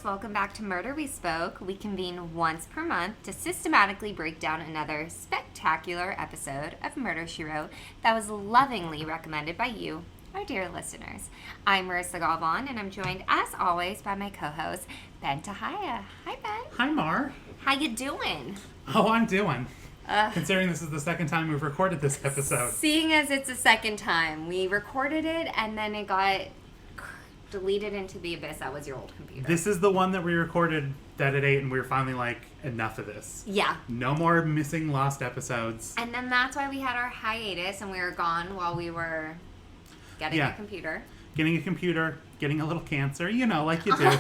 Welcome back to Murder We Spoke. We convene once per month to systematically break down another spectacular episode of Murder, She Wrote that was lovingly recommended by you, our dear listeners. I'm Marissa Galvan, and I'm joined, as always, by my co-host, Ben Tahaya. Hi, Ben. Hi, Mar. How you doing? Oh, I'm doing. Considering this is the second time we've recorded this episode. Seeing as it's the second time, we recorded it, and then it got deleted into the abyss. That was your old computer. This is the one that we recorded that at 8, and we were finally like, enough of this. Yeah. No more missing lost episodes. And then that's why we had our hiatus, and we were gone while we were getting a computer. Getting a computer, getting a little cancer, you know, like you do.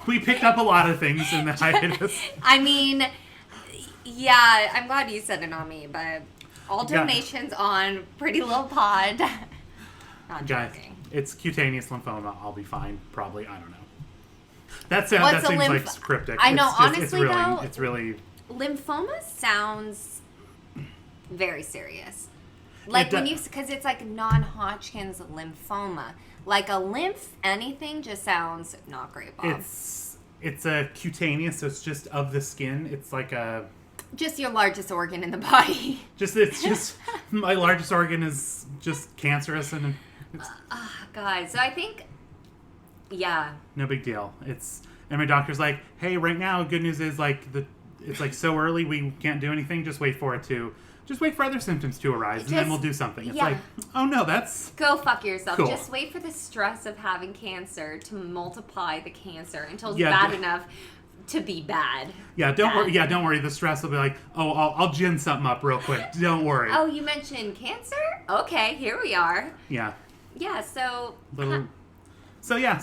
We picked up a lot of things in the hiatus. I mean, yeah, I'm glad you said it on me, but all donations on Pretty Little Pod. Not joking. It's cutaneous lymphoma. I'll be fine. Probably. I don't know. That seems like cryptic. I know. Honestly, though, it's really lymphoma sounds very serious. Like because it's like non-Hodgkin's lymphoma. Like a lymph anything just sounds not great, Bob. It's a cutaneous, so it's just of the skin. It's like a just your largest organ in the body. It's just my largest organ is just cancerous and. God, so I think, yeah. No big deal. And my doctor's like, hey, right now, good news is it's like so early we can't do anything. Just wait for other symptoms to arise, and then we'll do something. It's like, oh no, that's go fuck yourself. Cool. Just wait for the stress of having cancer to multiply the cancer until it's bad enough to be bad. Yeah, don't worry. Yeah, don't worry. The stress will be like, oh, I'll gin something up real quick. Don't worry. Oh, you mentioned cancer? Okay, here we are. Yeah. Yeah, so that's dusting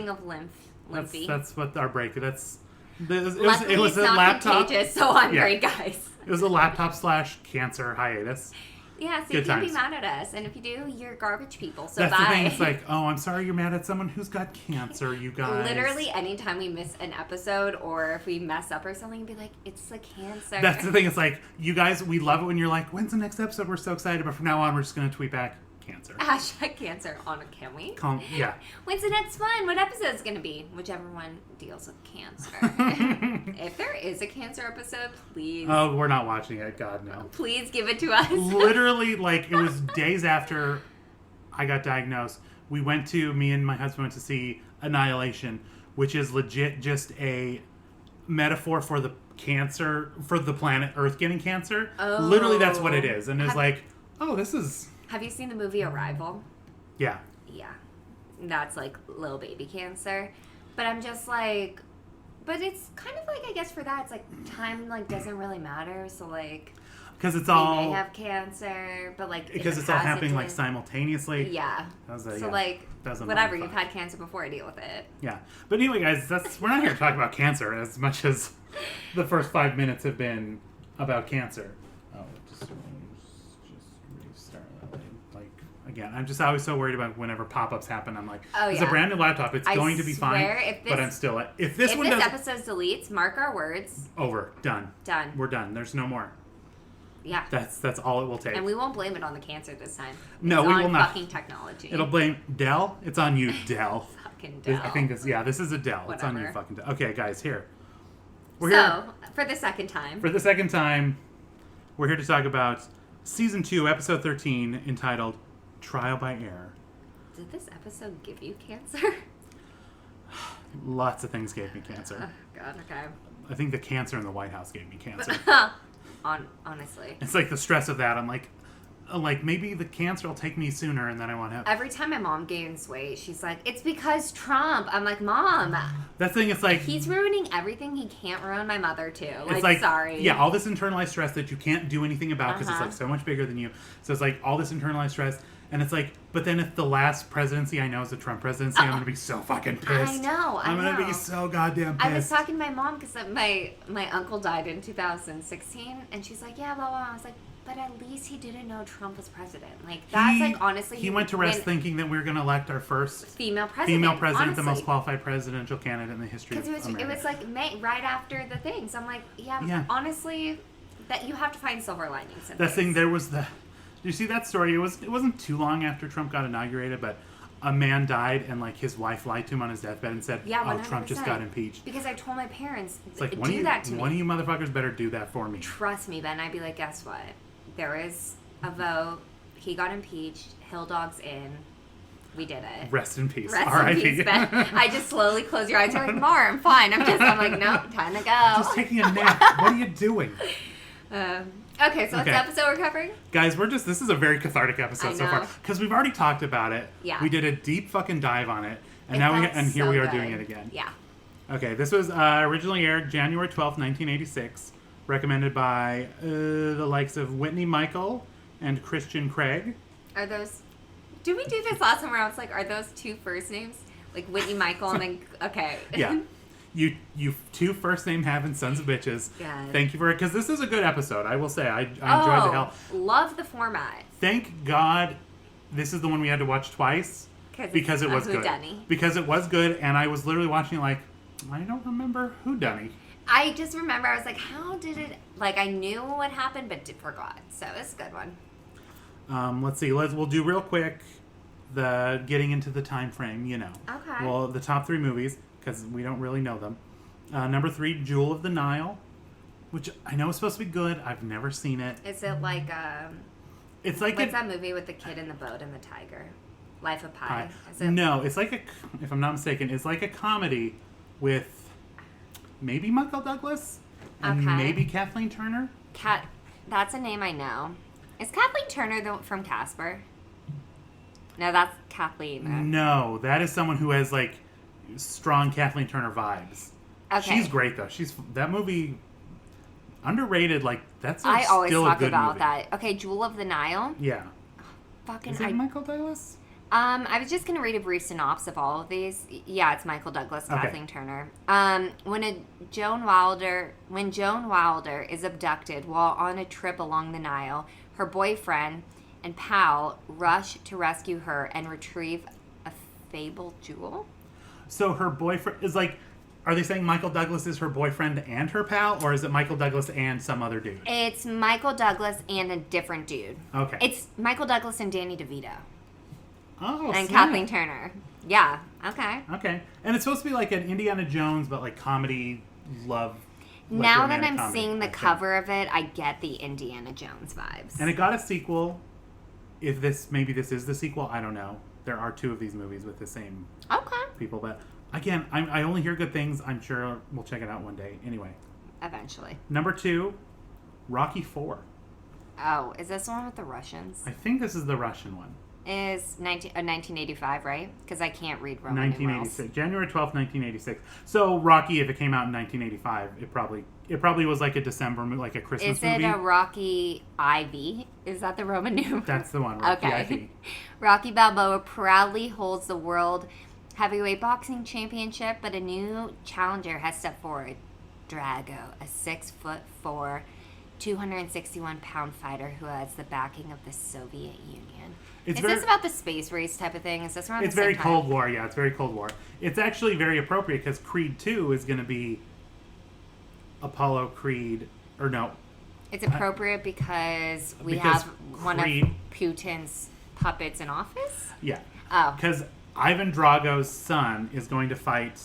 of lymphy. That's what our break. It was it's a not laptop. Contagious, so I'm great, guys. It was a laptop / cancer hiatus. Yeah, so you can't be mad at us, and if you do, you're garbage people. So that's bye. The thing. It's like, oh, I'm sorry, you're mad at someone who's got cancer. You guys. Literally, anytime we miss an episode or if we mess up or something, be like, it's the cancer. That's the thing. It's like, you guys, we love it when you're like, when's the next episode? We're so excited, but from now on, we're just gonna tweet back cancer. #cancer on it, can we? Yeah. When's the next one? What episode is gonna be? Whichever one deals with cancer. If there is a cancer episode, please. Oh, we're not watching it. God, no. Please give it to us. Literally, it was days after I got diagnosed. Me and my husband went to see Annihilation, which is legit just a metaphor for the cancer, for the planet Earth getting cancer. Oh. Literally, that's what it is. And it's like, oh, this is... Have you seen the movie Arrival? Yeah. Yeah. That's like little baby cancer. But I'm just like... But it's kind of like, I guess for that, it's like time doesn't really matter. So because it's all... They may have cancer, but because it's all happening simultaneously. Yeah. So whatever, you've had cancer before, deal with it. Yeah. But anyway, guys, we're not here to talk about cancer as much as the first 5 minutes have been about cancer. Oh, just restart. Again, I'm just always so worried about whenever pop-ups happen. I'm like, it's a brand new laptop. It's going to be fine. But I'm still like, if this episode deletes, mark our words. Over. Done. We're done. There's no more. Yeah. That's all it will take. And we won't blame it on the cancer this time. No, we will not. Fucking technology. It'll blame Dell. It's on you, Dell. Fucking Dell. I think this is a Dell. Whatever. It's on you, fucking Dell. Okay, guys, here. We're here. For the second time, we're here to talk about Season 2, Episode 13, entitled Trial by Air. Did this episode give you cancer? Lots of things gave me cancer. Oh, God, okay. I think the cancer in the White House gave me cancer. Honestly. It's like the stress of that. I'm like, like, maybe the cancer will take me sooner and then I won't have... Every time my mom gains weight, she's like, it's because Trump. I'm like, Mom. That thing, it's like... He's ruining everything. He can't ruin my mother, too. It's like, sorry. Yeah, all this internalized stress that you can't do anything about because it's, like, so much bigger than you. So it's, like, all this internalized stress. And it's like, but then if the last presidency I know is the Trump presidency, I'm going to be so fucking pissed. I know. I'm going to be so goddamn pissed. I was talking to my mom because my uncle died in 2016. And she's like, yeah, blah, blah. I was like, but at least he didn't know Trump was president. Like, that's, like, honestly... He went to rest thinking that we were going to elect our first... Female president, honestly. the most qualified presidential candidate in the history of America. Because it was, like, right after the thing. So I'm like, yeah. Honestly, that you have to find silver linings in that thing, there was the... Did you see that story? It wasn't too long after Trump got inaugurated, but a man died and, like, his wife lied to him on his deathbed and said, oh, Trump just got impeached. Because I told my parents, it's like, do that to me. One of you motherfuckers better do that for me. Trust me, Ben. I'd be like, guess what? There is a vote. He got impeached. Hill Dog's in. We did it. Rest in peace. Rest in peace, Ben. I just slowly close your eyes. You're like, Mar, I'm fine. I'm like, no, time to go. Just taking a nap. What are you doing? Okay, so what's the episode we're covering? Guys, this is a very cathartic episode so far. Because we've already talked about it. Yeah. We did a deep fucking dive on it. And here we are doing it again. Yeah. Okay, this was originally aired January 12th, 1986. Recommended by the likes of Whitney Michael and Christian Craig. Are those... Did we do this last time where I was like, are those two first names? Like Whitney Michael and then... Okay. Yeah. You two first name having sons of bitches. Yeah. Thank you for it. Because this is a good episode. I will say. I enjoyed the hell. Love the format. Thank God this is the one we had to watch twice. Because it was good. Because it was good. And I was literally watching it like, I don't remember whodunit. I just remember, I was like, how did it... Like, I knew what happened, but forgot. So, it's a good one. Let's see. We'll do real quick the getting into the time frame, you know. Okay. Well, the top 3 movies, because we don't really know them. Number 3, Jewel of the Nile, which I know is supposed to be good. I've never seen it. Is it like... It's like... What's that movie with the kid in the boat and the tiger? Life of Pi. No, it's like if I'm not mistaken, it's like a comedy with... Maybe Michael Douglas? And maybe Kathleen Turner? That's a name I know. Is Kathleen Turner from Casper? No, that's Kathleen. No, that is someone who has, like, strong Kathleen Turner vibes. Okay. She's great, though. That movie, underrated, like, that's still a good movie. I always talk about that. Okay, Jewel of the Nile? Yeah. Is it Michael Douglas? I was just going to read a brief synopsis of all of these. Yeah, it's Michael Douglas, Kathleen Turner. When Joan Wilder is abducted while on a trip along the Nile, her boyfriend and pal rush to rescue her and retrieve a fabled jewel. So her boyfriend is like... Are they saying Michael Douglas is her boyfriend and her pal, or is it Michael Douglas and some other dude? It's Michael Douglas and a different dude. Okay. It's Michael Douglas and Danny DeVito. Oh, and Kathleen Turner. Yeah. Okay. Okay. And it's supposed to be like an Indiana Jones, but like comedy, love. Now that I'm seeing the cover of it, I get the Indiana Jones vibes. And it got a sequel. Maybe this is the sequel, I don't know. There are 2 of these movies with the same people, but again, I only hear good things. I'm sure we'll check it out one day. Anyway. Eventually. Number 2, Rocky 4. Oh, is this the one with the Russians? I think this is the Russian one. Is 1985, right? Because I can't read Roman 1986, numerals. January 12th, 1986. So Rocky, if it came out in 1985, it probably was like a December, like a Christmas movie. Is it a Rocky IV? Is that the Roman numeral? That's the one. Rocky IV. Rocky Balboa proudly holds the world heavyweight boxing championship, but a new challenger has stepped forward. Drago, a 6'4", 261-pound fighter who has the backing of the Soviet Union. Is this about the space race type of thing? Is this around the same time? It's very Cold War, yeah. It's very Cold War. It's actually very appropriate because Creed 2 is going to be Apollo Creed, or no. It's appropriate because we have one of Putin's puppets in office? Yeah. Oh. Because Ivan Drago's son is going to fight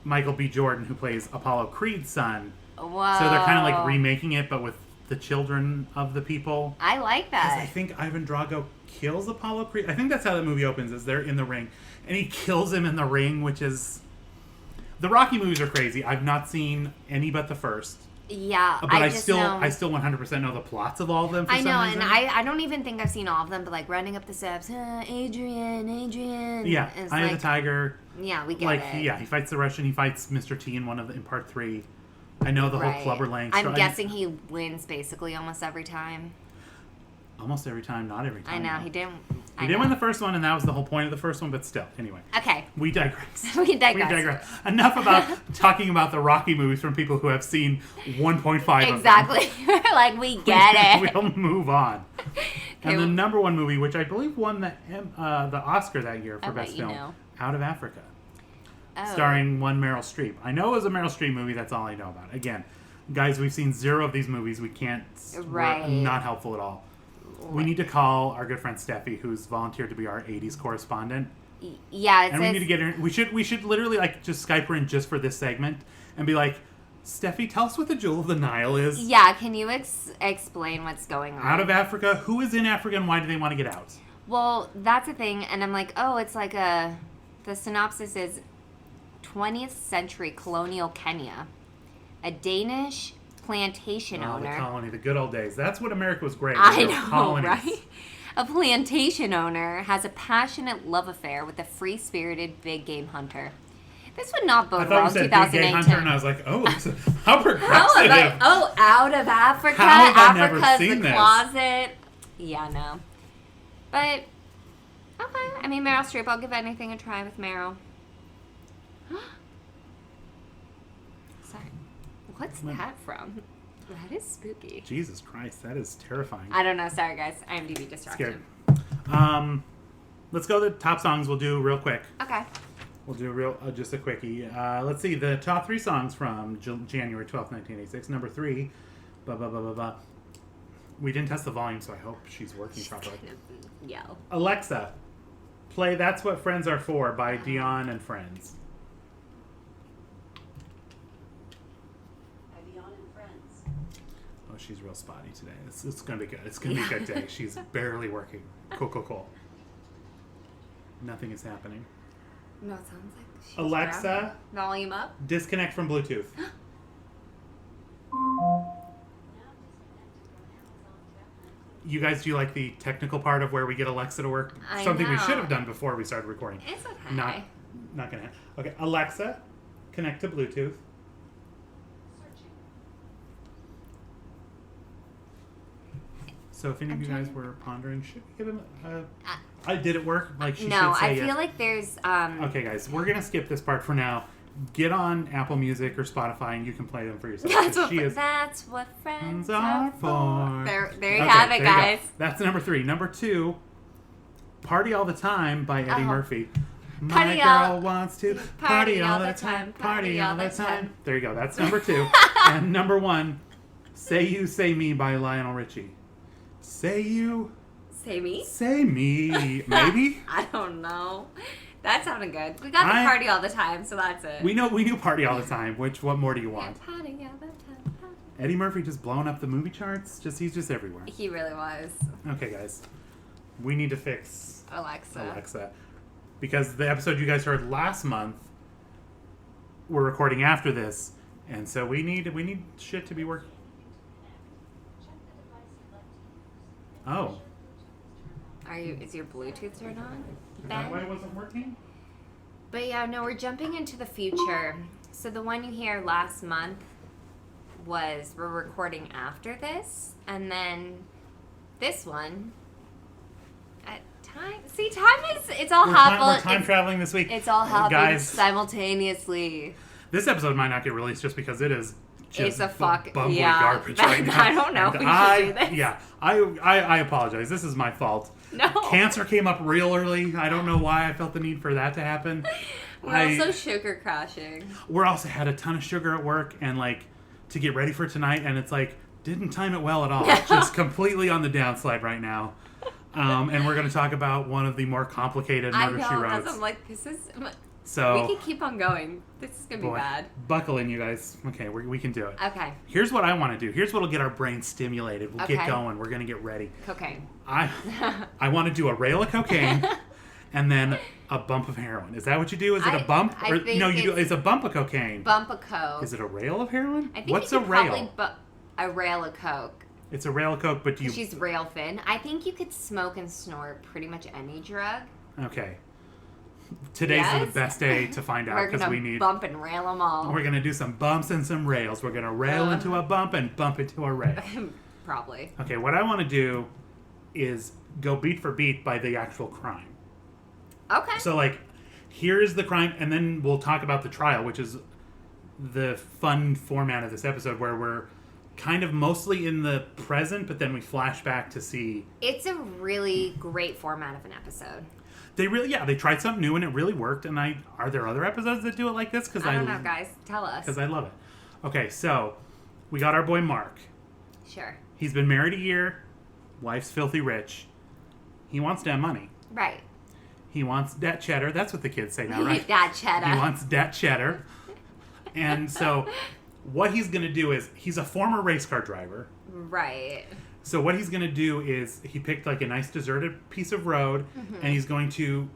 Michael B. Jordan, who plays Apollo Creed's son. Whoa. So they're kind of like remaking it, but with the children of the people. I like that. Because I think Ivan Drago kills Apollo Creed. I think that's how the movie opens, is they're in the ring. And he kills him in the ring, which is... The Rocky movies are crazy. I've not seen any but the first. Yeah, But I still 100% know the plots of all of them for I know, some reason. and I don't even think I've seen all of them, but like running up the steps, Adrian. Yeah, Eye of the Tiger. Yeah, we get it. Yeah, he fights the Russian. He fights Mr. T in part 3. I know the whole Clubber Lang story. I'm guessing he wins basically almost every time. Almost every time, not every time. I know, though. he didn't. He didn't win the first one, and that was the whole point of the first one, but still. Anyway. Okay. We digress. We digress. Enough about talking about the Rocky movies from people who have seen 1.5 of them. Exactly. Like, we get it. We'll move on. Okay, And the number one movie, which I believe won the Oscar that year for Best Film, Out of Africa. Oh. Starring one Meryl Streep. I know it was a Meryl Streep movie, that's all I know about. Again, guys, we've seen 0 of these movies. We can't... Right. We're not helpful at all. We need to call our good friend Steffi, who's volunteered to be our 80s correspondent. Yeah, and we need to get her. We should literally like just Skype her in just for this segment and be like, Steffi, tell us what the Jewel of the Nile is. Yeah, can you explain what's going on? Out of Africa. Who is in Africa and why do they want to get out? Well, that's a thing, and I'm like, oh, it's like the synopsis is 20th century colonial Kenya. A Danish plantation owner. The colony, the good old days. That's what America was great. I know, colonies. right? A plantation owner has a passionate love affair with a free-spirited big game hunter. This would not bode well in 2018. Big game hunter, and I was like, oh, how progressive. Out of Africa. How have I never Africa's seen the this? closet. Yeah, no. But, okay. I mean, Meryl Streep, I'll give anything a try with Meryl. Sorry. What's that from? That is spooky. Jesus Christ, that is terrifying. I don't know. Sorry, guys. IMDb distraction. Scared. Let's go to the top songs. We'll do real quick. Okay. We'll do just a quickie. Let's see. The top 3 songs from January 12th, 1986. Number 3. We didn't test the volume, so I hope she's working properly. Yell. Alexa, play That's What Friends Are For by Dion and Friends. Oh, she's real spotty today. It's going to be good. It's going to be a good day. She's barely working. Cool. Nothing is happening. No, it sounds like she's Alexa, volume up. Disconnect from Bluetooth. You guys, do you like the technical part of where we get Alexa to work? Something we should have done before we started recording. It's okay. Not gonna. Okay, Alexa, connect to Bluetooth. So if any of you guys were pondering, should we get did it work? Like she should say I feel like there's Okay, guys, we're gonna skip this part for now. Get on Apple Music or Spotify and you can play them for yourself. That's what friends are for. There you have it, guys. That's number 3. Number 2, Party All the Time by Eddie Murphy. My girl wants to party all the time, party all the time. There you go. That's number 2. And number 1, Say You, Say Me by Lionel Richie. Say you. Say me? Say me. Maybe? I don't know. That sounded good. We got the party all the time, so that's it. We knew party all the time. What more do you want? Yeah, party all the time. Party. Eddie Murphy just blowing up the movie charts. He's just everywhere. He really was. Okay, guys. We need to fix Alexa. Because the episode you guys heard last month, we're recording after this, and so we need shit to be working. Oh. Is your Bluetooth turned on? Is that why it wasn't working? But yeah, no, we're jumping into the future. So the one you hear last month we're recording after this, and then this one time it's all happening. We're time traveling this week. It's all happening guys, simultaneously. This episode might not get released just because it is just it's a bumbling garbage right now. I don't know if we should do this. Yeah, I apologize. This is my fault. No. Cancer came up real early. I don't know why I felt the need for that to happen. We're also sugar crashing. We're also had a ton of sugar at work and to get ready for tonight, and it's didn't time it well at all. Just completely on the downslide right now. And we're going to talk about one of the more complicated Murder, She Wrote. I'm like, this is... So, we can keep on going. This is going to be bad. Buckle in, you guys. Okay, we can do it. Okay. Here's what I want to do. Here's what will get our brains stimulated. We'll get going. We're going to get ready. Cocaine. I want to do a rail of cocaine, and then a bump of heroin. Is that what you do? Is it a bump? I think no, you do. It's a bump of cocaine. Bump of coke. Is it a rail of heroin? I think What's you a could rail? probably a rail of coke. It's a rail of coke, but do you? She's rail thin. I think you could smoke and snort pretty much any drug. Okay. Today's Yes? the best day to find out because we need. Bump and rail them all. We're gonna do some bumps and some rails. We're gonna rail into a bump and bump into a rail. Probably. Okay, what I want to do is go beat for beat by the actual crime. Okay. So, like, here is the crime, and then we'll talk about the trial, which is the fun format of this episode where we're kind of mostly in the present, but then we flash back to see. It's a really great format of an episode. They tried something new and it really worked. And are there other episodes that do it like this? Because I don't know, guys. Tell us. Because I love it. Okay, so we got our boy Mark. Sure. He's been married a year. Wife's filthy rich. He wants that money. Right. He wants that cheddar. That's what the kids say now, right? That cheddar. He wants that cheddar. And so what he's going to do is, he's a former race car driver. Right. So what he's going to do is, he picked like a nice deserted piece of road, and he's going to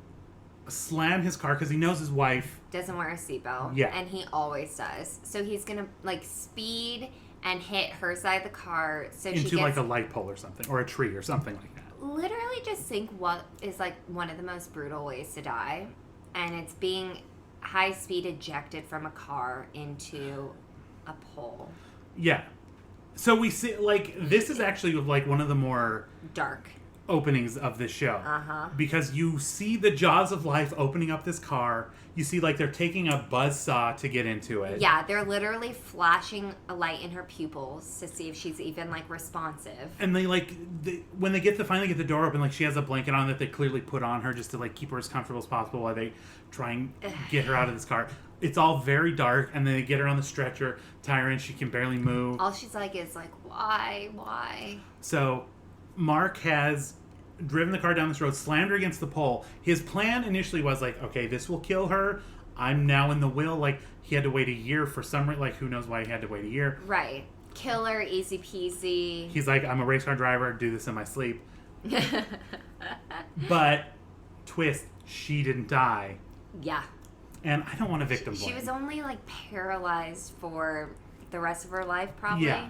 slam his car because he knows his wife doesn't wear a seatbelt. Yeah. And he always does. So he's going to like speed and hit her side of the car so she into gets... like a light pole or something, or a tree or something like that. Literally just think what is like one of the most brutal ways to die. And it's being high speed ejected from a car into a pole. Yeah. So we see, like, this is actually like one of the more dark openings of this show. Uh-huh. Because you see the jaws of life opening up this car. You see, like, they're taking a buzzsaw to get into it. Yeah, they're literally flashing a light in her pupils to see if she's even, like, responsive. And they, like, when they finally get the door open, like, she has a blanket on that they clearly put on her just to, like, keep her as comfortable as possible while they try and get her out of this car. It's all very dark, and then they get her on the stretcher, tie her in, she can barely move. All she's like is, like, why? So, Mark has driven the car down this road, slammed her against the pole. His plan initially was like, okay, this will kill her. I'm now in the will. Like, he had to wait a year for some reason. Like, who knows why he had to wait a year. Right. Killer, easy peasy. He's like, I'm a race car driver, do this in my sleep. But, twist, she didn't die. Yeah. And I don't want to victim blame. She was only, like, paralyzed for the rest of her life, probably. Yeah.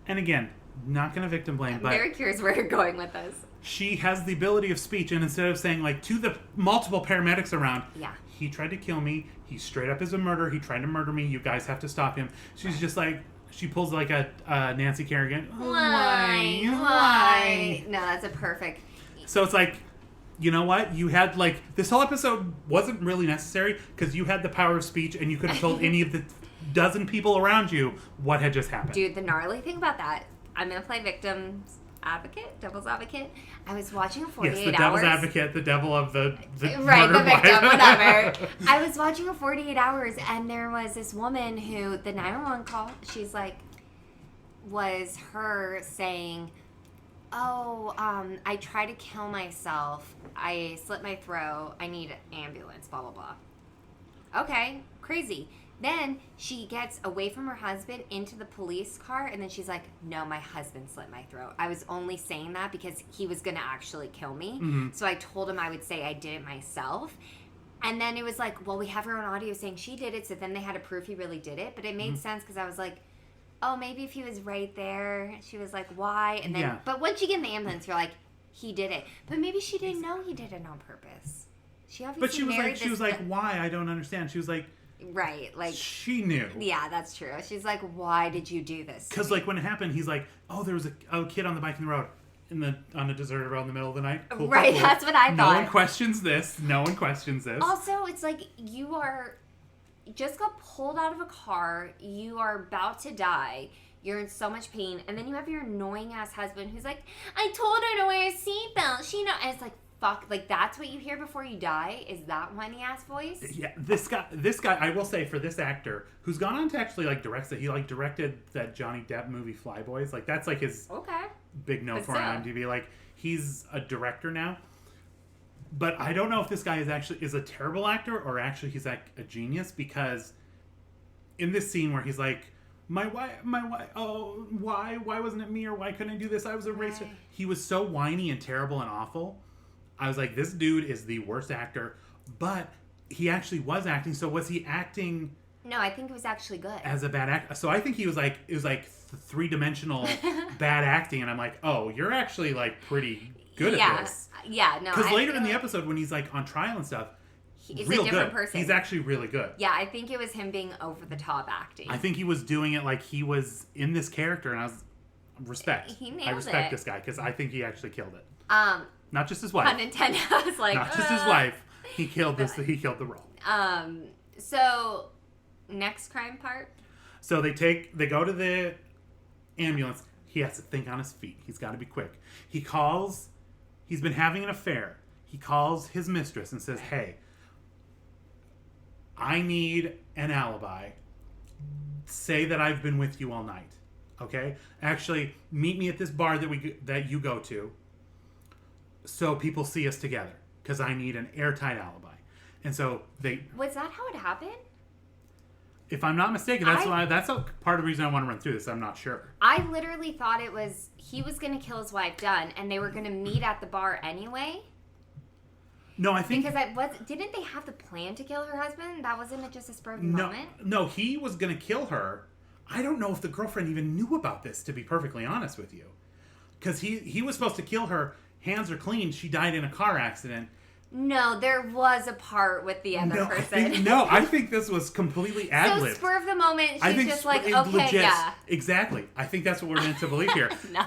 And again, not going to victim blame, I'm but very curious where you're going with this. she has the ability of speech, and instead of saying, like, to the multiple paramedics around, Yeah. he tried to kill me, he straight up is a murderer, he tried to murder me, you guys have to stop him. She's just like, she pulls like a Nancy Kerrigan. Why? No, that's a perfect... So it's like, you know what? You had, like, this whole episode wasn't really necessary because you had the power of speech and you could have told any of the dozen people around you what had just happened. Dude, the gnarly thing about that, I'm going to play devil's advocate. I was watching a 48 yes, the hours. devil's advocate, the devil of the right, the murdered victim, wife. whatever. I was watching a 48 hours and there was this woman who, the 911 call, she's like, was her saying, I tried to kill myself. I slit my throat. I need an ambulance, blah, blah, blah. Okay, crazy. Then she gets away from her husband into the police car, and then she's like, no, my husband slit my throat. I was only saying that because he was going to actually kill me. Mm-hmm. So I told him I would say I did it myself. And then it was like, well, we have her on audio saying she did it, so then they had to prove he really did it. But it made sense because I was like, oh, maybe if he was right there. She was like, why? And then, But once you get in the ambulance, you're like, he did it. But maybe she didn't know he did it on purpose. She obviously But she was like, why? I don't understand. She was like, right, like she knew. Yeah, that's true. She's like, why did you do this? Because like when it happened, he's like, oh, there was a kid on the bike in the road, on a deserted road in the middle of the night. Cool, right, cool. That's what I thought. No one questions this. Also, it's like you just got pulled out of a car. You are about to die. You're in so much pain, and then you have your annoying ass husband who's like, I told her to wear a seatbelt. She know, and it's like, fuck, like that's what you hear before you die? Is that whiny ass voice? Yeah, this guy, I will say, for this actor who's gone on to actually like direct it, he like directed that Johnny Depp movie Flyboys. Like that's like his big note for on IMDb. Like he's a director now. But I don't know if this guy is a terrible actor or actually he's like a genius, because in this scene where he's like, my wife, oh, why wasn't it me, or why couldn't I do this? I was a racer. He was so whiny and terrible and awful. I was like, this dude is the worst actor, but he actually was acting. So was he acting? No, I think it was actually good. As a bad actor. So I think he was like, it was like three-dimensional bad acting. And I'm like, oh, you're actually like pretty good at this. Yeah, no. Because later in the episode when he's like on trial and stuff, he's real a different good. person. He's actually really good. Yeah, I think it was him being over the top acting. I think he was doing it like he was in this character, and I was He nailed I respect it. this guy because I think he actually killed it. Not just his Pun wife. intended. I was like, Not just his wife. He killed this. He killed the role. So next crime part. So they go to the ambulance. He has to think on his feet. He's got to be quick. He's been having an affair. He calls his mistress and says, hey, I need an alibi. Say that I've been with you all night. Okay? Actually, meet me at this bar that you go to so people see us together because I need an airtight alibi. And so Was that how it happened? If I'm not mistaken, that's a part of the reason I want to run through this. I'm not sure. I literally thought it was he was going to kill his wife, done, and they were going to meet at the bar anyway. No, I think didn't they have the plan to kill her husband? That wasn't just a spur of the moment. No, he was going to kill her. I don't know if the girlfriend even knew about this, to be perfectly honest with you, because he was supposed to kill her. Hands are clean. She died in a car accident. No, there was a part with the other person. I think this was completely ad-libbed. So spur of the moment, she's just like, okay, legit, yeah. Exactly. I think that's what we're meant to believe here. No.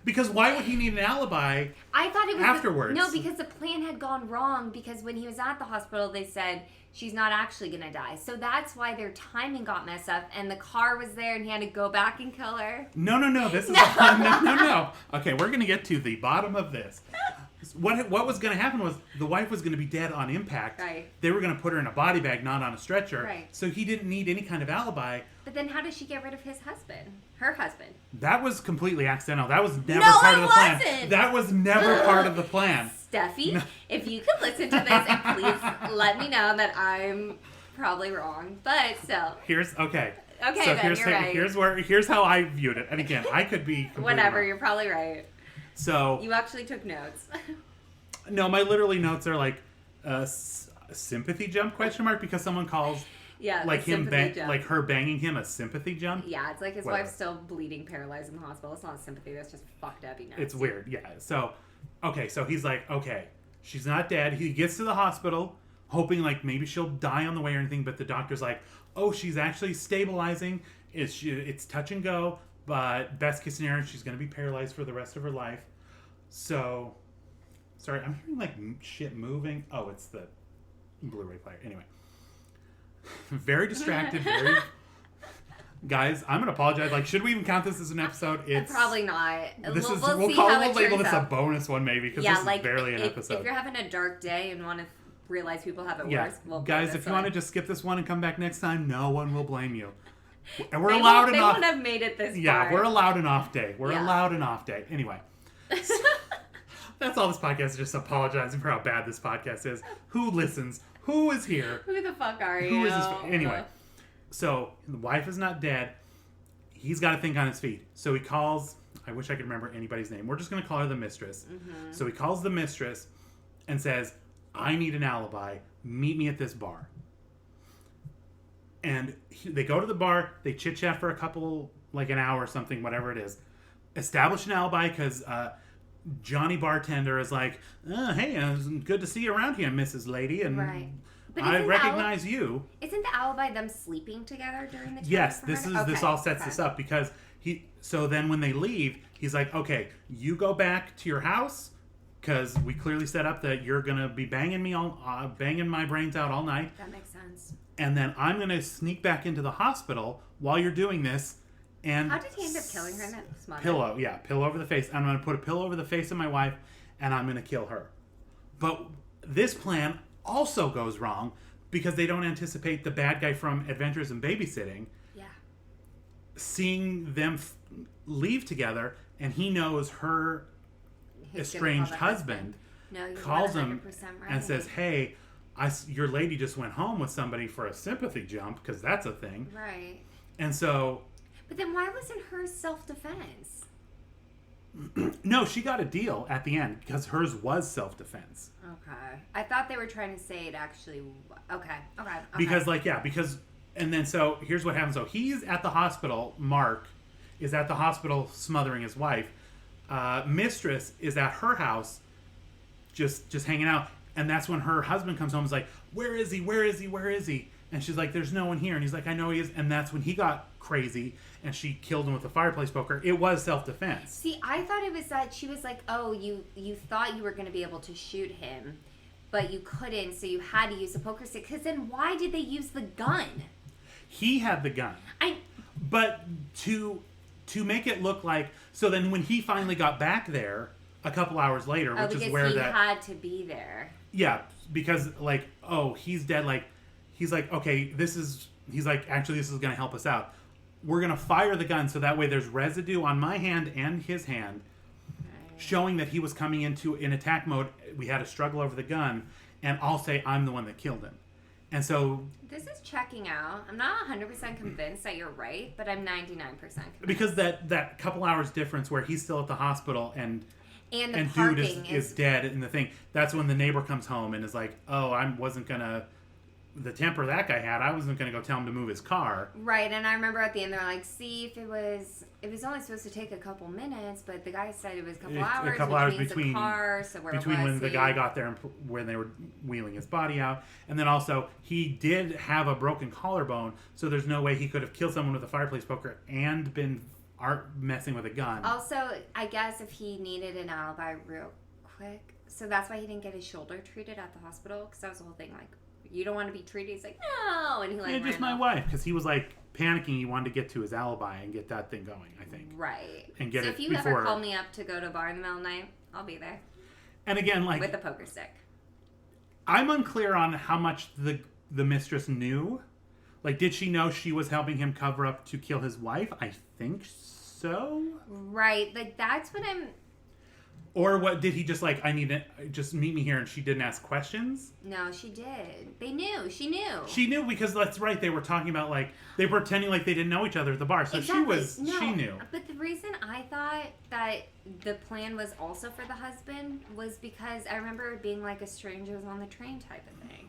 Because why would he need an alibi I thought it was afterwards? No, because the plan had gone wrong, because when he was at the hospital, they said she's not actually going to die. So that's why their timing got messed up, and the car was there, and he had to go back and kill her. No. This is no. Okay, we're going to get to the bottom of this. What was going to happen was the wife was going to be dead on impact. Right. They were going to put her in a body bag, not on a stretcher. Right. So he didn't need any kind of alibi. But then how did she get rid of his husband? Her husband. That was completely accidental. That was never No, part of the plan. wasn't. That was never part of the plan. Steffi, no. If you could listen to this and please let me know that I'm probably wrong. But still. Okay, so then you're right. Here's how I viewed it. And again, I could be completely whatever, wrong. You're probably right. So you actually took notes. No, my literally notes are like sympathy jump ? Because someone calls like him like her banging him a sympathy jump. Yeah, it's like his wife's still bleeding, paralyzed in the hospital. It's not sympathy. That's just fucked up. It's weird. Yeah. So he's like, okay, she's not dead. He gets to the hospital hoping like maybe she'll die on the way or anything, but the doctor's like, oh, she's actually stabilizing. It's touch and go, but best case scenario, she's going to be paralyzed for the rest of her life. So, sorry, I'm hearing like shit moving. Oh, it's the Blu-ray player. Anyway, very distracted. Guys, I'm gonna apologize. Like, should we even count this as an episode? It's probably not. We'll label this a bonus one maybe because this is barely an episode. If you're having a dark day and want to realize people have it worse, guys, if you want to just skip this one and come back next time, no one will blame you. And they won't have made it this far. Yeah, we're allowed an off day. Allowed an off day. Anyway. That's all this podcast is, just apologizing for how bad this podcast is. Who listens? Who is here? Who the fuck are you? Who is this? Anyway, so the wife is not dead. He's got to think on his feet. So he calls, I wish I could remember anybody's name. We're just going to call her the mistress. Mm-hmm. So he calls the mistress and says, I need an alibi. Meet me at this bar. And they go to the bar. They chit-chat for a couple, like an hour or something, whatever it is. Establish an alibi because Johnny bartender is like, hey, it's good to see you around here, Mrs. Lady, and right. I recognize you. Isn't the alibi them sleeping together during the time? Yes, this all sets this up because so then when they leave, he's like, okay, you go back to your house because we clearly set up that you're gonna be banging my brains out all night. That makes sense. And then I'm gonna sneak back into the hospital while you're doing this. And how did he end up killing her? Pillow over the face. I'm going to put a pillow over the face of my wife, and I'm going to kill her. But this plan also goes wrong because they don't anticipate the bad guy from Adventures in Babysitting seeing them leave together, and he knows her estranged husband. No, you're calls 100% him right. and says, hey, your lady just went home with somebody for a sympathy jump because that's a thing. Right. And so... But then why wasn't hers self-defense? No, she got a deal at the end because hers was self-defense. Okay. I thought they were trying to say it actually... Okay. Because, and then so here's what happens. So he's at the hospital. Mark is at the hospital smothering his wife. Mistress is at her house just hanging out. And that's when her husband comes home and is like, where is he? Where is he? Where is he? And she's like, there's no one here. And he's like, I know he is. And that's when he got crazy and she killed him with a fireplace poker. It was self-defense. See, I thought it was that she was like, oh, you thought you were going to be able to shoot him, but you couldn't, so you had to use the poker stick. Because then why did they use the gun? He had the gun. But to make it look like... So then when he finally got back there a couple hours later, which is where he had to be there. Yeah, because, like, oh, he's dead. Like, he's like, okay, he's like, actually, this is going to help us out. We're going to fire the gun so that way there's residue on my hand and his hand, showing that he was coming into an attack mode. We had a struggle over the gun, and I'll say I'm the one that killed him. And so... This is checking out. I'm not 100% convinced that you're right, but I'm 99% convinced. Because that couple hours difference where he's still at the hospital and parking dude is dead in the thing, that's when the neighbor comes home and is like, oh, I wasn't going to... The temper that guy had, I wasn't going to go tell him to move his car. Right, and I remember at the end they're like, see, if it was only supposed to take a couple minutes, but the guy said it was a couple hours. A couple hours between the car, so where between was when the guy got there and when they were wheeling his body out, and then also he did have a broken collarbone, so there's no way he could have killed someone with a fireplace poker and been messing with a gun. Also, I guess if he needed an alibi real quick, so that's why he didn't get his shoulder treated at the hospital, because that was the whole thing, like, you don't want to be treated. He's like, no, and he like, just my wife, because he was like panicking. He wanted to get to his alibi and get that thing going, I think. Right. And get so it if you before... ever call me up to go to a bar in the middle of the night, I'll be there. And again, like, with a poker stick. I'm unclear on how much the mistress knew. Like, did she know she was helping him cover up to kill his wife? I think so. Right. Like, that's what I'm... Or what, did he just like, I need to just meet me here, and she didn't ask questions? No, she did. They knew. She knew. She knew, because that's right, they were talking about, like, they were pretending like they didn't know each other at the bar. So exactly. she knew. But the reason I thought that the plan was also for the husband was because I remember it being like a strangers on the train type of thing.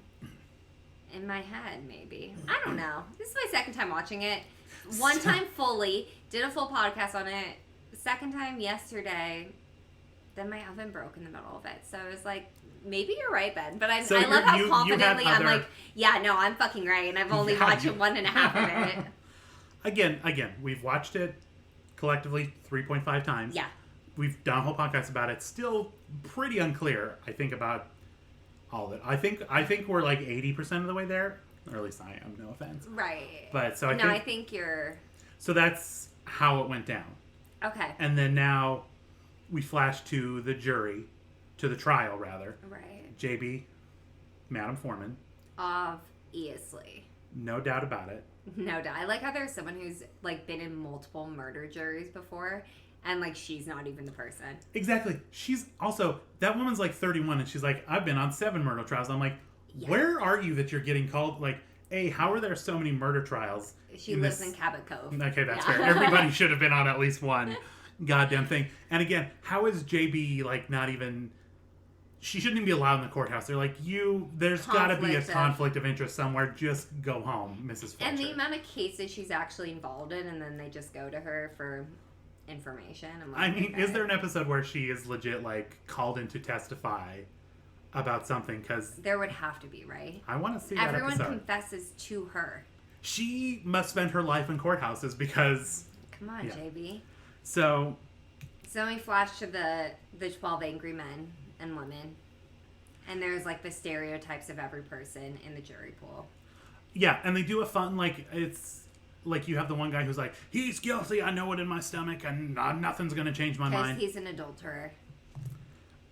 In my head, maybe. I don't know. This is my second time watching it. One time fully, did a full podcast on it. The second time yesterday... Then my oven broke in the middle of it. So I was like, maybe you're right, Ben. But I love how confidently I'm like, yeah, no, I'm fucking right. And I've only watched 1.5 of it. Again, we've watched it collectively 3.5 times. Yeah. We've done a whole podcast about it. Still pretty unclear, I think, about all of it. I think we're like 80% of the way there. Or at least I am, no offense. Right. But so I think you're... So that's how it went down. Okay. And then now... We flash to the jury, to the trial, rather. Right. JB, Madam Foreman. Obviously. No doubt about it. No doubt. I like how there's someone who's, like, been in multiple murder juries before, and, like, she's not even the person. Exactly. She's also, that woman's, like, 31, and she's like, I've been on 7 murder trials. I'm like, where are you that you're getting called? Like, A, how are there so many murder trials? She lives in Cabot Cove. Okay, that's fair. Everybody should have been on at least one. Goddamn thing. And again, how is JB like not even... She shouldn't even be allowed in the courthouse. They're like, there's got to be a conflict of interest somewhere. Just go home, Mrs. Fletcher. And the amount of cases she's actually involved in, and then they just go to her for information. I'm like, I mean, is there an episode where she is legit like called in to testify about something? Because there would have to be, right? I want to see that episode. Everyone confesses to her. She must spend her life in courthouses because... Come on, JB. So we flash to the 12 angry men and women, and there's like the stereotypes of every person in the jury pool. Yeah, and they do a fun, like, it's like you have the one guy who's like, he's guilty, I know it in my stomach, and nothing's gonna change my mind. Because he's an adulterer.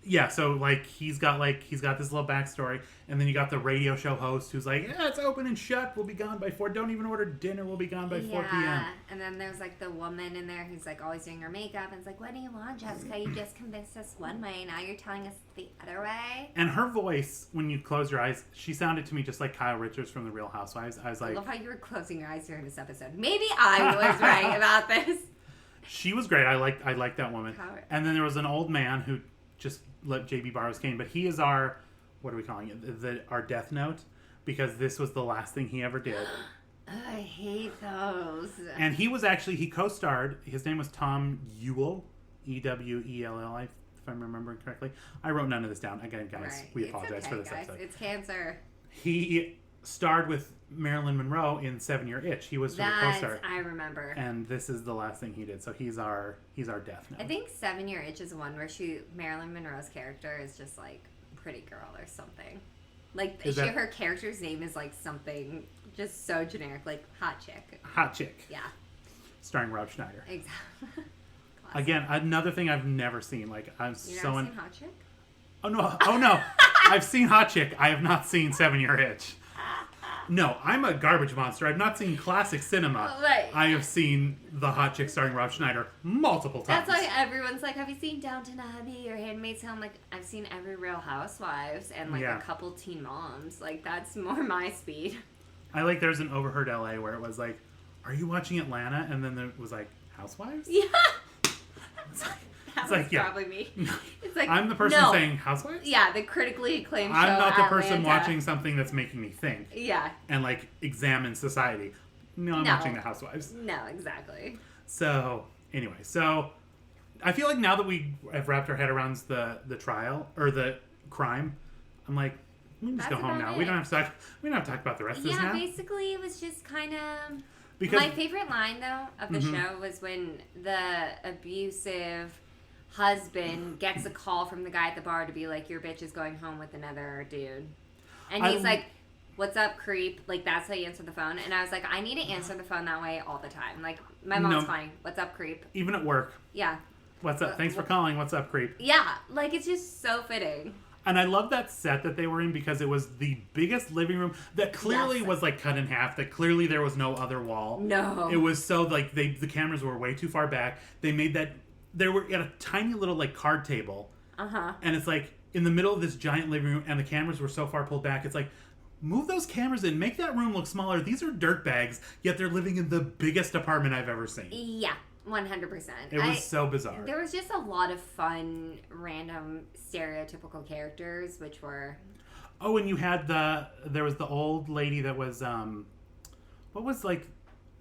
Yeah, so, like, he's got this little backstory, and then you got the radio show host who's like, yeah, it's open and shut, we'll be gone by 4, don't even order dinner, we'll be gone by 4 p.m. Yeah, and then there's, like, the woman in there who's, like, always doing her makeup, and it's like, what do you want, Jessica? You just convinced us one way, now you're telling us the other way? And her voice, when you close your eyes, she sounded to me just like Kyle Richards from The Real Housewives. I was like... I love how you were closing your eyes during this episode. Maybe I was right about this. She was great. I liked that woman. How- And then there was an old man who just let JB borrow his cane, but he is our, what are we calling it? Our Death Note, because this was the last thing he ever did. I hate those. And he co-starred. His name was Tom Ewell, Ewell, if I'm remembering correctly. I wrote none of this down. Again, guys, Right. we It's apologize okay, for this guys. episode. It's cancer. He starred with Marilyn Monroe in 7-Year Itch. He was her co-star. I remember. And this is the last thing he did. So he's our Death Note. I think 7-Year Itch is one where Marilyn Monroe's character is just like pretty girl or something. Like her character's name is like something just so generic, like hot chick. Hot Chick. Yeah. Starring Rob Schneider. Exactly. Again, another thing I've never seen. Like You've never seen Hot Chick? Oh no! I've seen Hot Chick. I have not seen 7-Year Itch. No, I'm a garbage monster. I've not seen classic cinema. Right. I have seen the Hot Chick starring Rob Schneider multiple times. That's why everyone's like, have you seen Downton Abbey or Handmaid's Tale? I'm like, I've seen every Real Housewives and like a couple Teen Moms. Like, that's more my speed. There's an Overheard LA where it was like, are you watching Atlanta? And then it was like, Housewives? Yeah. It's like, yeah. Probably me. It's like, I'm the person saying Housewives? Yeah, the critically acclaimed show I'm not the Atlanta. person watching something that's making me think. Yeah. And like examine society. No, I'm watching the Housewives. No, exactly. So, anyway, I feel like now that we have wrapped our head around the trial or the crime, I'm like, we can just go home now. We don't have to talk about the rest of this now. Yeah, basically it was just kind of... Because my favorite line, though, of the show was when the abusive husband gets a call from the guy at the bar to be like, your bitch is going home with another dude. And he's like, what's up, creep? Like, that's how you answer the phone. And I was like, I need to answer the phone that way all the time. Like, my mom's fine. What's up, creep? Even at work. Yeah. What's up? Thanks for calling. What's up, creep? Yeah. Like, it's just so fitting. And I love that set that they were in because it was the biggest living room that clearly was like cut in half. That clearly there was no other wall. No. It was so like the cameras were way too far back. They made that they were at a tiny little like card table. And it's like in the middle of this giant living room, and the cameras were so far pulled back. It's like, move those cameras in, make that room look smaller. These are dirtbags, yet they're living in the biggest apartment I've ever seen. Yeah. 100%. It was so bizarre. There was just a lot of fun, random, stereotypical characters, which were... Oh, and you had there was the old lady that was, what was like,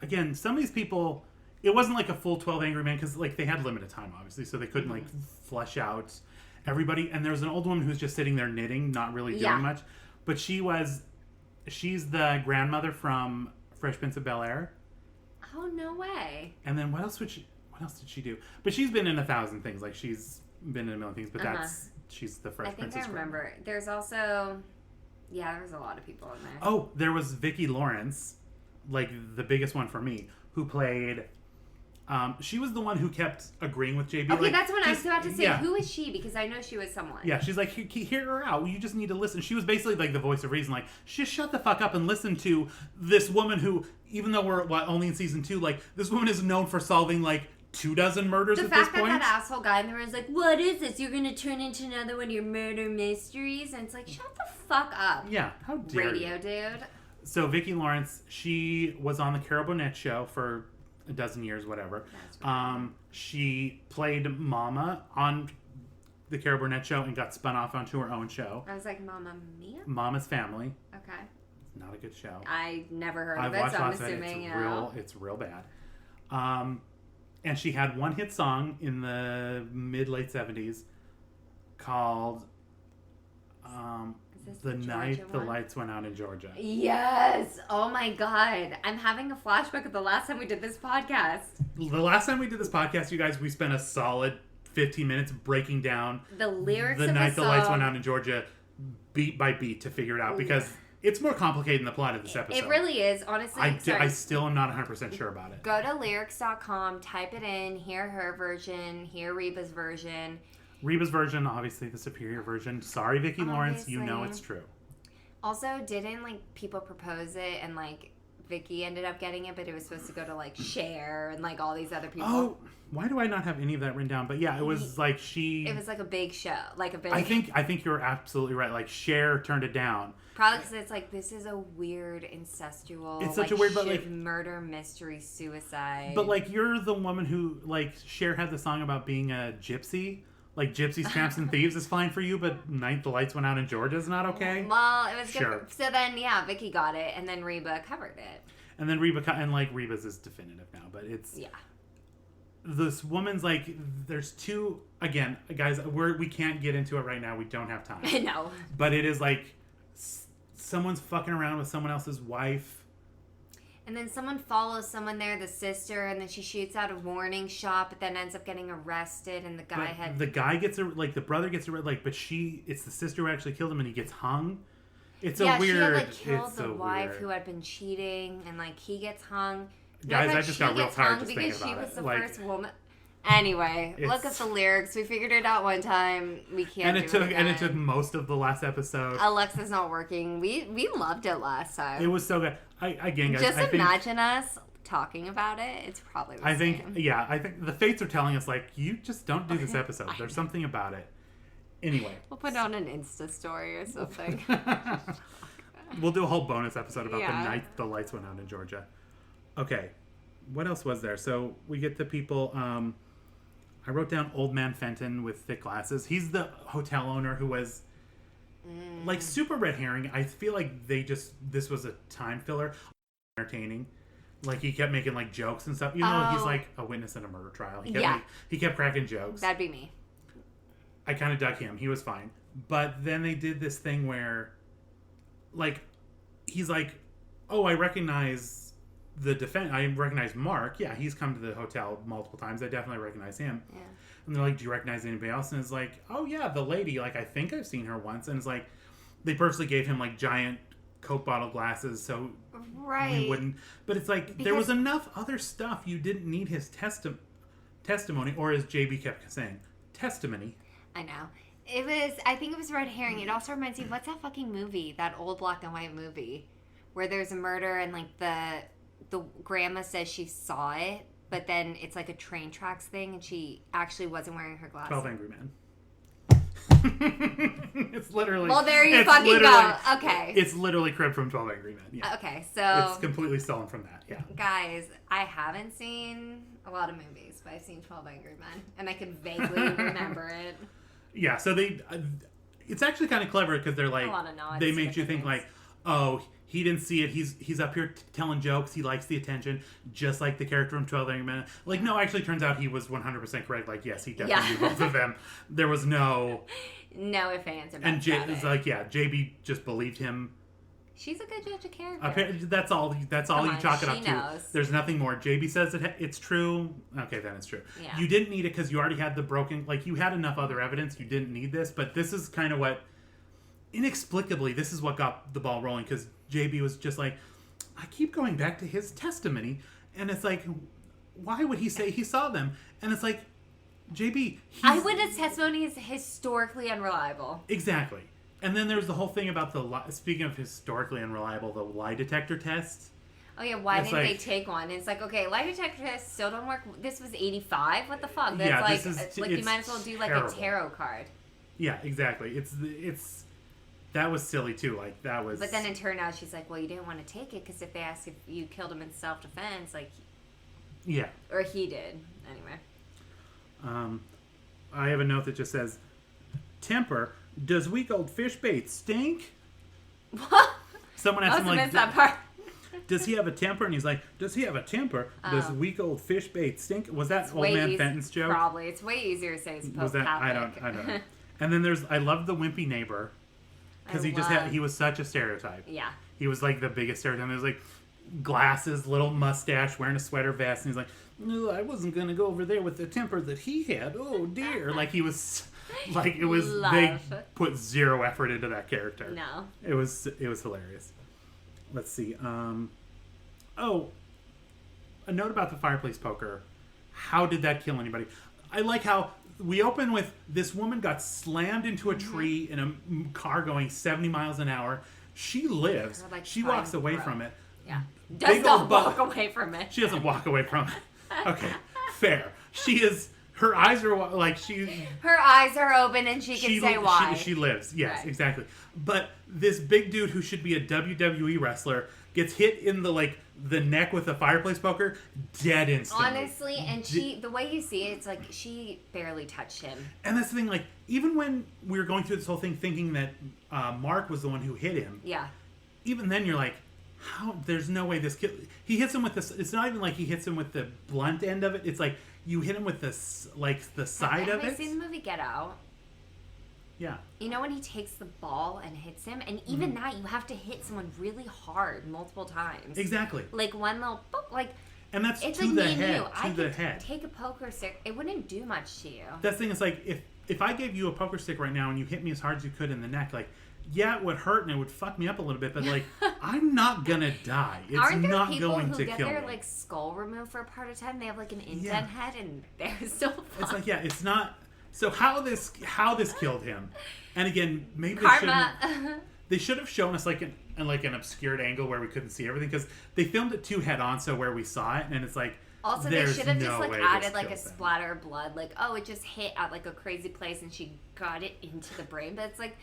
again, some of these people, it wasn't like a full 12 Angry Men, because like they had limited time, obviously, so they couldn't like flesh out everybody. And there was an old woman who was just sitting there knitting, not really doing much. But she's the grandmother from Fresh Prince of Bel-Air. Oh, no way. And then what else did she do? But she's been in 1,000 things. Like, she's been in a million things, but she's the Fresh Princess. I think I remember. There's also, there's a lot of people in there. Oh, there was Vicki Lawrence, like the biggest one for me, who played, she was the one who kept agreeing with JB. Okay, like, that's what I was about to say. Yeah. Who is she? Because I know she was someone. Yeah, she's like, hear her out. You just need to listen. She was basically like the voice of reason. Like, just shut the fuck up and listen to this woman who, even though we're only in season 2, like, this woman is known for solving like 24 murders at this point. The fact that asshole guy in the room is like, what is this? You're going to turn into another one of your murder mysteries? And it's like, shut the fuck up. Yeah, how dare Radio you. dude. So Vicki Lawrence, she was on the Carol Burnett show for a dozen years, whatever. She played Mama on the Carol Burnett show and got spun off onto her own show. I was like, Mamma Mia? Mama's Family. Okay. Not a good show. I never heard of I've it, watched so I'm lots of it. assuming, It's real bad. And she had one hit song in the mid-late 70s called The Night the Lights Went Out in Georgia. Yes! Oh my god. I'm having a flashback of the last time we did this podcast. The last time we did this podcast, you guys, we spent a solid 15 minutes breaking down the lyrics The of Night the the Lights Went Out in Georgia beat by beat to figure it out, because it's more complicated than the plot of this episode. It really is, honestly. I still am not 100% sure about it. Go to lyrics.com, type it in, hear her version, hear Reba's version. Reba's version, obviously the superior version. Sorry, Vicki Lawrence, you know it's true. Also, didn't, like, people propose it and, like, Vicki ended up getting it, but it was supposed to go to like Cher and like all these other people. Oh, why do I not have any of that written down? But yeah, it was like It was like a big show, like a big. I think you're absolutely right. Like Cher turned it down. Probably because it's like this is a weird incestual. It's such a weird, but like murder mystery suicide. But like you're the woman who like Cher had the song about being a gypsy. Like Gypsies, Tramps, and Thieves is fine for you, but Night the Lights Went Out in Georgia is not okay? Well, it was good. Sure. So then, yeah, Vicki got it, and then Reba covered it. And then Reba's is definitive now, but it's... Yeah. This woman's like, there's two... Again, guys, we can't get into it right now. We don't have time. No. But it is like, someone's fucking around with someone else's wife. And then someone follows someone there, the sister, and then she shoots out a warning shot, but then ends up getting arrested, and the guy gets the brother gets arrested, like, but it's the sister who actually killed him, and he gets hung. It's yeah, a weird... she had like killed the wife weird. who had been cheating, and like he gets hung. Guys, I just got real tired just thinking about it. Because she was the first woman. Anyway, look at the lyrics. We figured it out one time. We can't. And it took most of the last episode. Alexa's not working. We loved it last time. It was so good. Guys, just imagine us talking about it. It's probably the same. I think the fates are telling us like, you just don't do this episode. There's something about it. Anyway, we'll put on an Insta story or something. We'll do a whole bonus episode about the night the lights went out in Georgia. Okay, what else was there? So we get the people. I wrote down Old Man Fenton with thick glasses. He's the hotel owner who was like super red herring. I feel like this was a time filler. Entertaining. Like he kept making like jokes and stuff. You know, he's like a witness in a murder trial. He kept cracking jokes. That'd be me. I kind of dug him. He was fine. But then they did this thing where like he's like, oh, I recognize I recognize Mark. Yeah, he's come to the hotel multiple times. I definitely recognize him. Yeah. And they're like, do you recognize anybody else? And it's like, oh yeah, the lady. Like, I think I've seen her once. And it's like, they purposely gave him like giant Coke bottle glasses so we wouldn't. But it's like, there was enough other stuff. You didn't need his testimony, or as JB kept saying, testimony. I know. I think it was red herring. It also reminds me of, what's that fucking movie? That old black and white movie where there's a murder and like the grandma says she saw it, but then it's like a train tracks thing and she actually wasn't wearing her glasses. 12 Angry Men. It's literally... Well, there you fucking go. Okay. It's literally cribbed from 12 Angry Men. Yeah. Okay, so... It's completely stolen from that, yeah. Guys, I haven't seen a lot of movies, but I've seen 12 Angry Men, and I can vaguely remember it. Yeah, so it's actually kind of clever because they're like... They make you think like, oh... He didn't see it. He's up here telling jokes. He likes the attention, just like the character from 12 Angry Men. Like, no, actually, turns out he was 100% correct. Like, yes, he definitely knew both of them. There was no ifs, ands, or buts. And JB just believed him. She's a good judge of character. That's all you chalk it up to. Knows. There's nothing more. JB says it's true. Okay, then it's true. Yeah. You didn't need it because you already had the broken. Like, you had enough other evidence. You didn't need this, but this is kind of what. Inexplicably, this is what got the ball rolling because JB was just like, I keep going back to his testimony, and it's like, why would he say he saw them? And it's like, JB, eyewitness testimony is historically unreliable. Exactly. And then there's the whole thing about speaking of historically unreliable, the lie detector test. Oh yeah, why didn't they take one? It's like, okay, lie detector tests still don't work. This was 85. What the fuck? That's you might as well do like a tarot card. Yeah, exactly. It's. That was silly too. Like that was. But then it turned out she's like, well, you didn't want to take it because if they ask if you killed him in self-defense, like. Yeah. Or he did. Anyway. I have a note that just says, "Temper. Does week old fish bait stink?" What? Someone asked him like, missed that part. Does he have a temper? And he's like, does he have a temper? Does week old fish bait stink? Was that Old Man Fenton's joke? Probably. It's way easier to say as was that? I don't know. And then I love the wimpy neighbor. Because he was such a stereotype. Yeah. He was like the biggest stereotype. There was like glasses, little mustache, wearing a sweater vest. And he's like, no, I wasn't going to go over there with the temper that he had. Oh, dear. Like he was, like it was, they put zero effort into that character. No. It was hilarious. Let's see. A note about the fireplace poker. How did that kill anybody? I like how we open with this woman got slammed into a tree in a car going 70 miles an hour. She lives. She walks away from it. Yeah. Does not walk away from it. She doesn't walk away from it. Okay, fair. Her eyes are like Her eyes are open and she can say why. She lives. Yes, right. Exactly. But this big dude who should be a WWE wrestler gets hit in the neck with a fireplace poker, dead instantly. Honestly, and the way you see it, it's like she barely touched him. And that's the thing, like, even when we were going through this whole thing thinking that Mark was the one who hit him, yeah. Even then you're like, how? There's no way this kid... He hits him with this... It's not even like he hits him with the blunt end of it. It's like you hit him with the side of it. Have you seen the movie Get Out? Yeah. You know when he takes the ball and hits him? And even that, you have to hit someone really hard multiple times. Exactly. Like one little... like. And that's it's to like the me head. And you. To I the could head. Take a poker stick. It wouldn't do much to you. That thing is like, if I gave you a poker stick right now and you hit me as hard as you could in the neck, like, yeah, it would hurt and it would fuck me up a little bit, but like, I'm not gonna die. It's Aren't there not people going who to get kill their me. like skull removed for a part of time? They have like an indent head and they're still fine. It's like, yeah, it's not. So how this killed him? And again, maybe they should have shown us like an obscured angle where we couldn't see everything, because they filmed it too head on, so where we saw it, and it's like. Also, they should have just like added like a splatter of blood, like, oh, it just hit at like a crazy place and she got it into the brain, but it's like.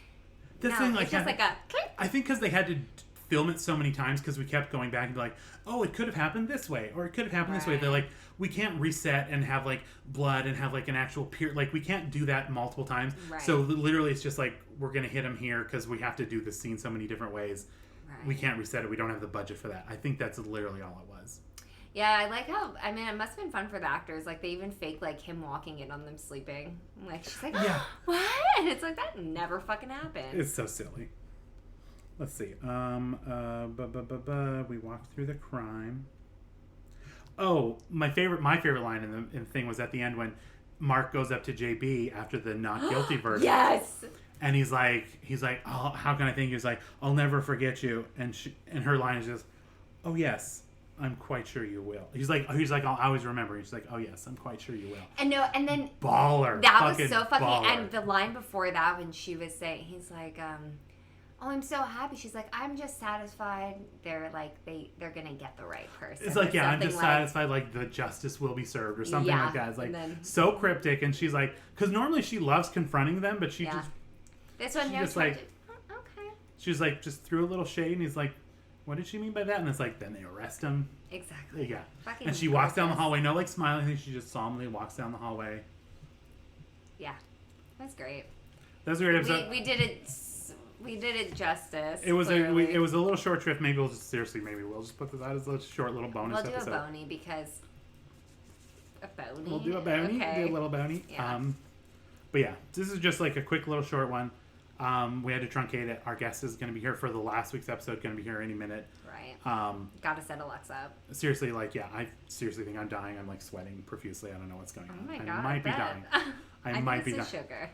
This thing, like, it's just like a... I think because they had to film it so many times, because we kept going back and be like, oh, it could have happened this way, or it could have happened this way. They're like, we can't reset and have like blood and have like an actual like we can't do that multiple times. Right. So literally, it's just like we're gonna hit him here because we have to do the scene so many different ways. Right. We can't reset it. We don't have the budget for that. I think that's literally all it was. Yeah, I like how, I mean, it must have been fun for the actors. Like, they even fake, like, him walking in on them sleeping. Like, she's like, yeah. What? And it's like, that never fucking happened. It's so silly. Let's see. We walked through the crime. Oh, my favorite line in the thing was at the end when Mark goes up to JB after the not guilty verdict. Yes! And he's like, oh, how can I thank you? He's like, I'll never forget you. And her line is just, oh, yes. I'm quite sure you will. He's like, I'll always remember. He's like, oh yes, I'm quite sure you will. And then baller. That was so fucking. Baller. And the line before that, when she was saying, he's like, oh, I'm so happy. She's like, I'm just satisfied. They're like, they're gonna get the right person. It's like, yeah, I'm just like, satisfied. Like the justice will be served or something like that. It's like so cryptic. And she's like, because normally she loves confronting them, but she just this one just like, okay. She was like, just threw a little shade, and he's like, what did she mean by that? And it's like, then they arrest him. Exactly. Yeah. Fucking and she walks down the hallway, no like smiling. I think she just solemnly walks down the hallway. Yeah. That's great. That was a great episode. We did it justice. It was it was a little short trip. Maybe we'll just put this out as a short little bonus episode. We'll do a bony because a bony. We'll do a bony. Okay. Do a little bony. Yeah. But yeah, this is just like a quick little short one. We had to truncate it. Our guest is going to be here for the last week's episode. Going to be here any minute. Right. Gotta set Alexa up. Seriously, like, yeah, I seriously think I'm dying. I'm like sweating profusely. I don't know what's going on. Oh my God, I might be dying. I might be dying. Sugar.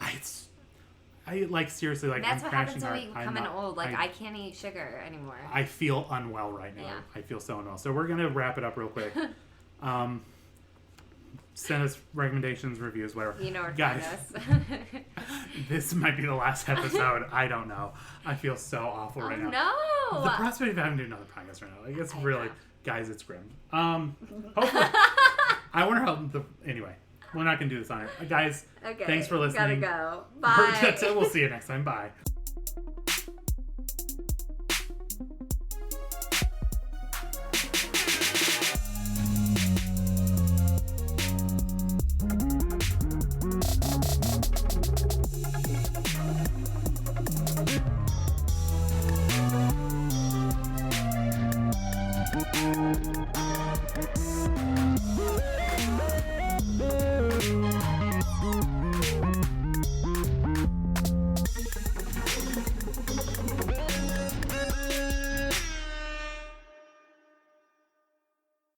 I like seriously like. That's I'm what happens crashing when we hard. become old. Like I can't eat sugar anymore. I feel unwell right now. Yeah. I feel so unwell. So we're gonna wrap it up real quick. Send us recommendations, reviews, whatever. You know where to guys. find us. This might be the last episode. I don't know. I feel so awful right now. No. The prospect of having to do another podcast right now. Like, it's really, guys, it's grim. Hopefully, I wonder how anyway, we're not gonna do this on it. Guys, Okay. thanks for listening. Gotta go. Bye. We'll see you next time. Bye.